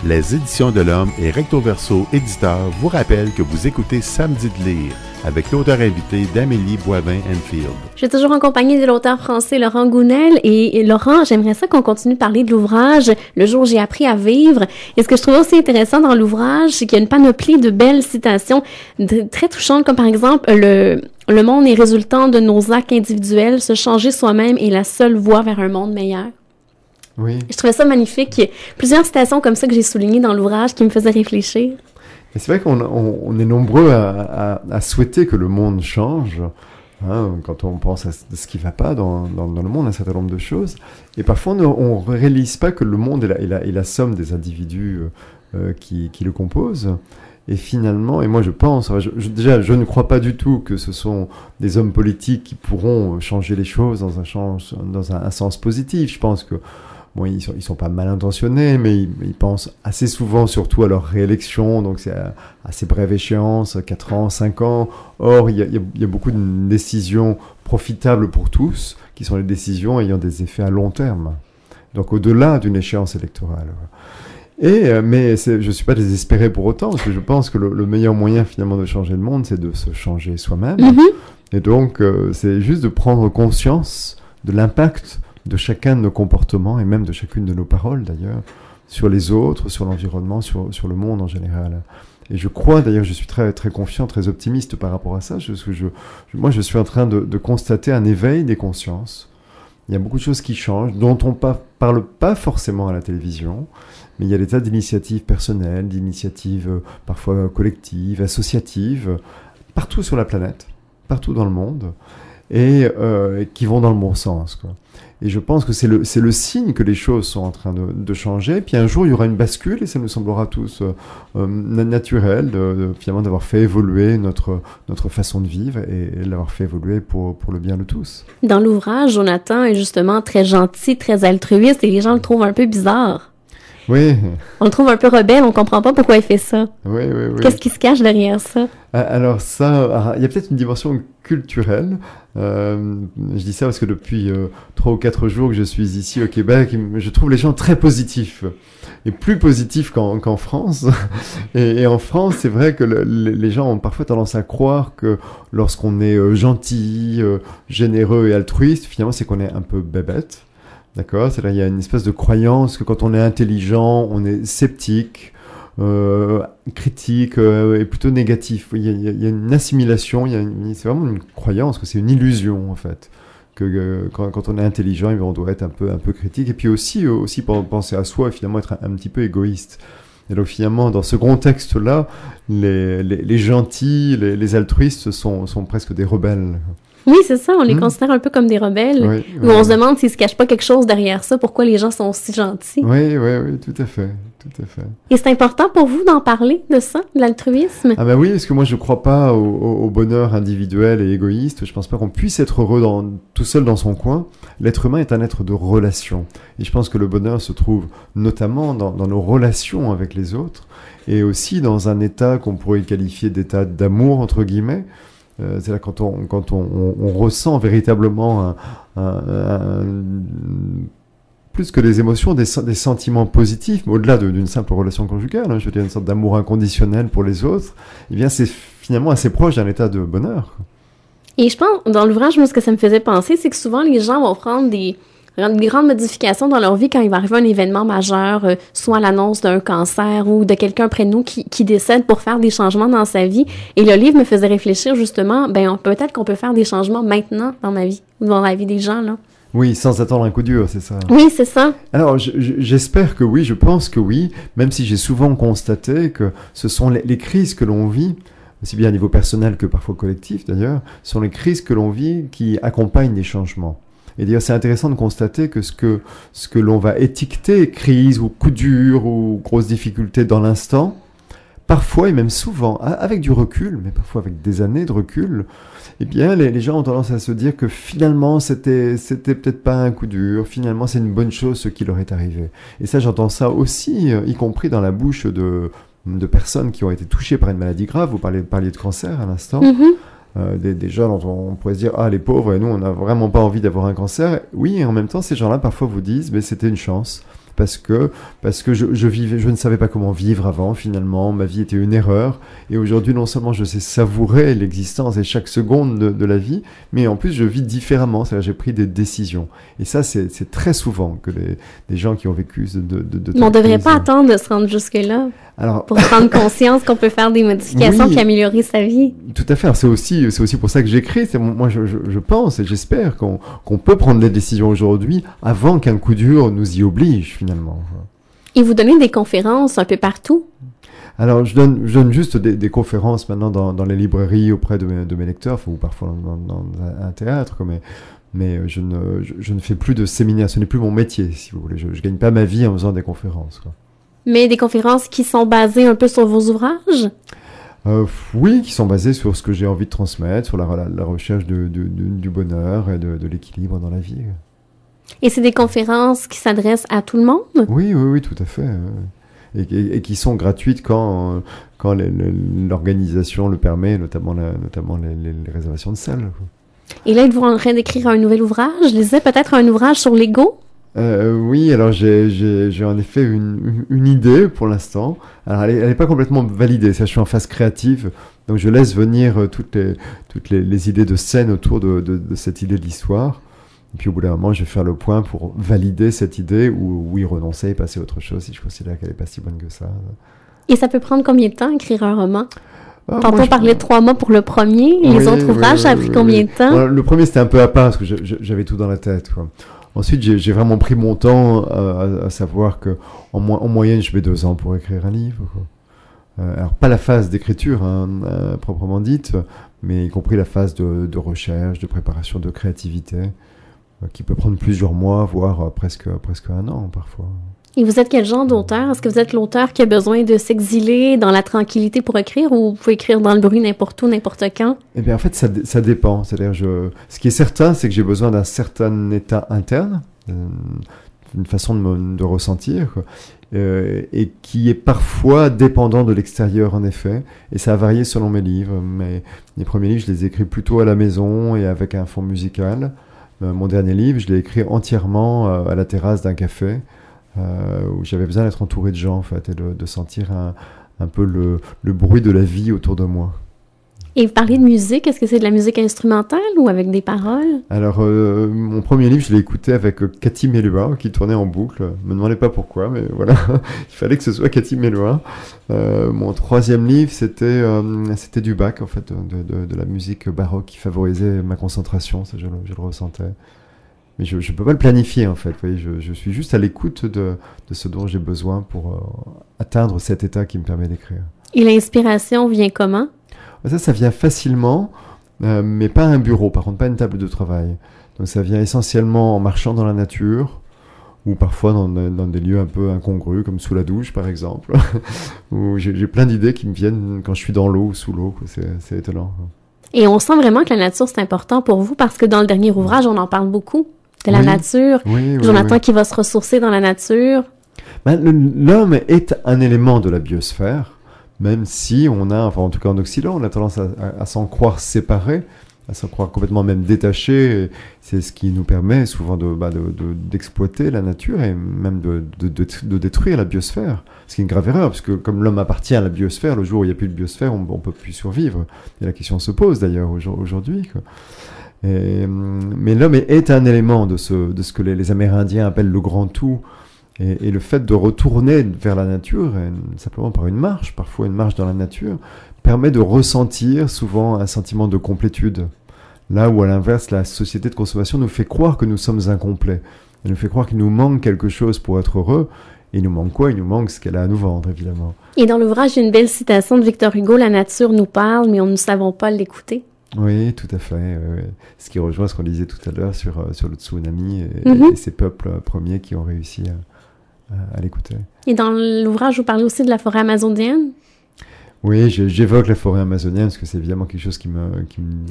Les Éditions de l'Homme et Recto Verso éditeurs vous rappellent que vous écoutez Samedi de lire avec l'auteur invité d'Amélie Boivin-Enfield. Je suis toujours en compagnie de l'auteur français Laurent Gounel. Et Laurent, j'aimerais ça qu'on continue de parler de l'ouvrage « Le jour où j'ai appris à vivre ». Et ce que je trouve aussi intéressant dans l'ouvrage, c'est qu'il y a une panoplie de belles citations très touchantes, comme par exemple le monde est résultant de nos actes individuels. Se changer soi-même est la seule voie vers un monde meilleur ». Oui. Je trouvais ça magnifique. Il y a plusieurs citations comme ça que j'ai soulignées dans l'ouvrage qui me faisaient réfléchir. Et c'est vrai qu'on est nombreux à souhaiter que le monde change, hein, quand on pense à ce qui ne va pas dans le monde, un certain nombre de choses. Et parfois, on ne réalise pas que le monde est la somme des individus qui le composent. Et finalement, et moi je pense, déjà je ne crois pas du tout que ce sont des hommes politiques qui pourront changer les choses dans un sens positif. Je pense que bon, ils sont pas mal intentionnés, mais ils pensent assez souvent surtout à leur réélection, donc c'est à assez brève échéance, 4 ans, 5 ans. Or, il y a beaucoup de décisions profitables pour tous, qui sont les décisions ayant des effets à long terme, donc au-delà d'une échéance électorale. Mais je suis pas désespéré pour autant, parce que je pense que le meilleur moyen finalement de changer le monde, c'est de se changer soi-même. Et donc, c'est juste de prendre conscience de l'impact de chacun de nos comportements, et même de chacune de nos paroles d'ailleurs, sur les autres, sur l'environnement, sur le monde en général. Et je crois, d'ailleurs, je suis très, très confiant, très optimiste par rapport à ça, moi je suis en train de constater un éveil des consciences. Il y a beaucoup de choses qui changent, dont on parle pas forcément à la télévision, mais il y a des tas d'initiatives personnelles, d'initiatives parfois collectives, associatives, partout sur la planète, partout dans le monde, et qui vont dans le bon sens, quoi. Et je pense que c'est le signe que les choses sont en train de changer. Puis un jour, il y aura une bascule et ça nous semblera tous naturel finalement d'avoir fait évoluer notre façon de vivre et l'avoir fait évoluer pour le bien de tous. Dans l'ouvrage, Jonathan est justement très gentil, très altruiste et les gens le trouvent un peu bizarre. Oui. On le trouve un peu rebelle, on comprend pas pourquoi il fait ça. Oui. Qu'est-ce qui se cache derrière ça? Alors ça, il y a peut-être une dimension culturelle. Je dis ça parce que depuis 3 ou 4 jours que je suis ici au Québec, je trouve les gens très positifs. Et plus positifs qu'en France. Et en France, c'est vrai que les gens ont parfois tendance à croire que lorsqu'on est gentil, généreux et altruiste, finalement c'est qu'on est un peu bébête. D'accord ? C'est-à-dire il y a une espèce de croyance que quand on est intelligent, on est sceptique, critique et plutôt négatif. Il y a une assimilation, c'est vraiment une croyance, que c'est une illusion en fait. Que quand on est intelligent, on doit être un peu critique. Et puis aussi penser à soi et finalement être un petit peu égoïste. Et donc finalement, dans ce contexte-là, les gentils, les altruistes sont presque des rebelles. Oui, c'est ça, on les considère un peu comme des rebelles. Oui, ou on se demande s'il se cache pas quelque chose derrière ça, pourquoi les gens sont si gentils. Oui, tout à fait. Et c'est important pour vous d'en parler de ça, de l'altruisme? Ah ben oui, parce que moi je crois pas au bonheur individuel et égoïste. Je pense pas qu'on puisse être heureux tout seul dans son coin. L'être humain est un être de relation. Et je pense que le bonheur se trouve notamment dans nos relations avec les autres, et aussi dans un état qu'on pourrait qualifier d'état d'amour, entre guillemets. C'est-à-dire quand on ressent véritablement plus que des émotions, des sentiments positifs, mais au-delà d'une simple relation conjugale, hein, je veux dire une sorte d'amour inconditionnel pour les autres, eh bien c'est finalement assez proche d'un état de bonheur. Et je pense, dans l'ouvrage, moi, ce que ça me faisait penser, c'est que souvent les gens vont prendre des grandes modifications dans leur vie quand il va arriver un événement majeur, soit l'annonce d'un cancer ou de quelqu'un près de nous qui décède pour faire des changements dans sa vie. Et le livre me faisait réfléchir justement, peut-être qu'on peut faire des changements maintenant dans ma vie ou dans la vie des gens, là. Oui, sans attendre un coup dur, c'est ça. Oui, c'est ça. Alors, j'espère que oui, je pense que oui, même si j'ai souvent constaté que ce sont les crises que l'on vit, aussi bien à niveau personnel que parfois collectif d'ailleurs, sont les crises que l'on vit qui accompagnent les changements. Et d'ailleurs, c'est intéressant de constater que ce que l'on va étiqueter crise ou coup dur ou grosse difficulté dans l'instant, parfois et même souvent, avec du recul, mais parfois avec des années de recul, eh bien, les gens ont tendance à se dire que finalement, c'était peut-être pas un coup dur, finalement, c'est une bonne chose ce qui leur est arrivé. Et ça, j'entends ça aussi, y compris dans la bouche de personnes qui ont été touchées par une maladie grave. Vous parliez de cancer à l'instant. Des gens dont on pourrait se dire « Ah, les pauvres, et nous, on n'a vraiment pas envie d'avoir un cancer. » Oui, et en même temps, ces gens-là, parfois, vous disent « Mais c'était une chance. parce que je ne savais pas comment vivre avant, finalement, ma vie était une erreur, et aujourd'hui, non seulement je sais savourer l'existence et chaque seconde de la vie, mais en plus, je vis différemment, c'est-à-dire j'ai pris des décisions. Et ça, c'est très souvent que des gens qui ont vécu Mais on ne devrait pas attendre de se rendre jusque-là. Alors, pour prendre conscience qu'on peut faire des modifications puis améliorer sa vie. Tout à fait. Alors, c'est aussi pour ça que j'écris. Moi, je pense et j'espère qu'on peut prendre des décisions aujourd'hui avant qu'un coup dur nous y oblige, finalement. Et vous donnez des conférences un peu partout? Alors, je donne juste des conférences maintenant dans les librairies auprès de mes lecteurs, ou parfois dans un théâtre, mais je ne fais plus de séminaires. Ce n'est plus mon métier, si vous voulez. Je ne gagne pas ma vie en faisant des conférences, quoi. Mais des conférences qui sont basées un peu sur vos ouvrages? Oui, qui sont basées sur ce que j'ai envie de transmettre, sur la recherche du bonheur et de l'équilibre dans la vie. Et c'est des conférences qui s'adressent à tout le monde? Oui, tout à fait. Et qui sont gratuites quand l'organisation le permet, notamment les réservations de salles. Et là, êtes-vous en train d'écrire un nouvel ouvrage? Je lisais peut-être un ouvrage sur l'ego? Oui, alors j'ai en effet une idée pour l'instant. Alors elle est pas complètement validée, ça, je suis en phase créative, donc je laisse venir toutes les idées de scène autour de cette idée de l'histoire. Et puis au bout d'un moment, je vais faire le point pour valider cette idée ou y renoncer et passer à autre chose si je considère qu'elle est pas si bonne que ça. Et ça peut prendre combien de temps écrire un roman? Tantôt on parlait de 3 mois pour le premier, les autres ouvrages, ça a pris combien de temps? Bon, le premier, c'était un peu à part parce que j'avais tout dans la tête, quoi. Ensuite, j'ai vraiment pris mon temps à savoir que en moyenne, je mets 2 ans pour écrire un livre, quoi. Alors, pas la phase d'écriture proprement dite, mais y compris la phase de recherche, de préparation, de créativité, qui peut prendre plusieurs mois, voire presque 1 an parfois. Et vous êtes quel genre d'auteur? Est-ce que vous êtes l'auteur qui a besoin de s'exiler dans la tranquillité pour écrire, ou vous pouvez écrire dans le bruit n'importe où, n'importe quand? Eh bien, en fait, ça dépend. C'est-à-dire, ce qui est certain, c'est que j'ai besoin d'un certain état interne, une façon de ressentir, quoi, et qui est parfois dépendant de l'extérieur, en effet. Et ça a varié selon mes livres. Les premiers livres, je les ai écrits plutôt à la maison et avec un fond musical. Mon dernier livre, je l'ai écrit entièrement à la terrasse d'un café, où j'avais besoin d'être entouré de gens, en fait, et de sentir un peu le bruit de la vie autour de moi. Et vous parlez de musique, est-ce que c'est de la musique instrumentale ou avec des paroles? Alors, mon premier livre, je l'ai écouté avec Cathy Melua, qui tournait en boucle. Me demandez pas pourquoi, mais voilà, il fallait que ce soit Cathy Melua. Mon troisième livre, c'était du Bach, en fait, de la musique baroque qui favorisait ma concentration, ça je le ressentais. Mais je ne peux pas le planifier, en fait. Vous voyez, je suis juste à l'écoute de ce dont j'ai besoin pour atteindre cet état qui me permet d'écrire. Et l'inspiration vient comment? Ça vient facilement, mais pas à un bureau, par contre, pas une table de travail. Donc ça vient essentiellement en marchant dans la nature, ou parfois dans des lieux un peu incongrus, comme sous la douche, par exemple, où j'ai plein d'idées qui me viennent quand je suis dans l'eau ou sous l'eau, quoi. C'est étonnant. Et on sent vraiment que la nature, c'est important pour vous, parce que dans le dernier ouvrage, on en parle beaucoup de la nature. Jonathan qui va se ressourcer dans la nature. L'homme est un élément de la biosphère, même si enfin en tout cas en Occident, on a tendance à s'en croire séparé, à s'en croire complètement même détaché. C'est ce qui nous permet souvent d'exploiter la nature et même de détruire la biosphère. Ce qui est une grave erreur, puisque comme l'homme appartient à la biosphère, le jour où il n'y a plus de biosphère, on ne peut plus survivre. Et la question se pose d'ailleurs aujourd'hui, quoi. Mais l'homme est un élément de ce que les Amérindiens appellent le grand tout. Et le fait de retourner vers la nature, simplement par une marche, parfois une marche dans la nature, permet de ressentir souvent un sentiment de complétude. Là où, à l'inverse, la société de consommation nous fait croire que nous sommes incomplets. Elle nous fait croire qu'il nous manque quelque chose pour être heureux. Et il nous manque quoi? Il nous manque ce qu'elle a à nous vendre, évidemment. Et dans l'ouvrage, il y a une belle citation de Victor Hugo, « La nature nous parle, mais nous ne savons pas l'écouter ». Oui, tout à fait. Ce qui rejoint ce qu'on disait tout à l'heure sur le tsunami et ces peuples premiers qui ont réussi à l'écouter. Et dans l'ouvrage, vous parlez aussi de la forêt amazonienne? Oui, j'évoque la forêt amazonienne parce que c'est évidemment quelque chose qui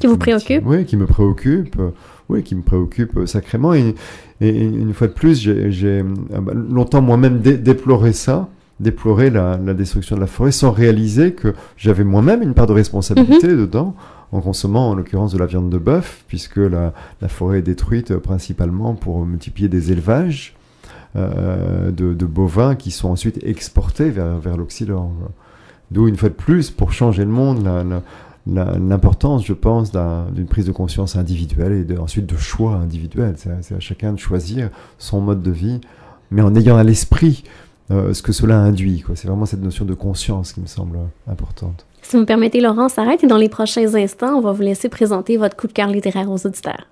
vous préoccupe? Oui, qui me préoccupe. Oui, qui me préoccupe sacrément. Et une fois de plus, j'ai longtemps moi-même déploré la destruction de la forêt sans réaliser que j'avais moi-même une part de responsabilité dedans, en consommant en l'occurrence de la viande de bœuf, puisque la forêt est détruite principalement pour multiplier des élevages. de bovins qui sont ensuite exportés vers l'Occident. D'où, une fois de plus, pour changer le monde, l'importance, je pense, d'une prise de conscience individuelle et ensuite de choix individuels. C'est à chacun de choisir son mode de vie, mais en ayant à l'esprit ce que cela induit, quoi. C'est vraiment cette notion de conscience qui me semble importante. Si vous me permettez, Laurent, on s'arrête et dans les prochains instants, on va vous laisser présenter votre coup de cœur littéraire aux auditeurs.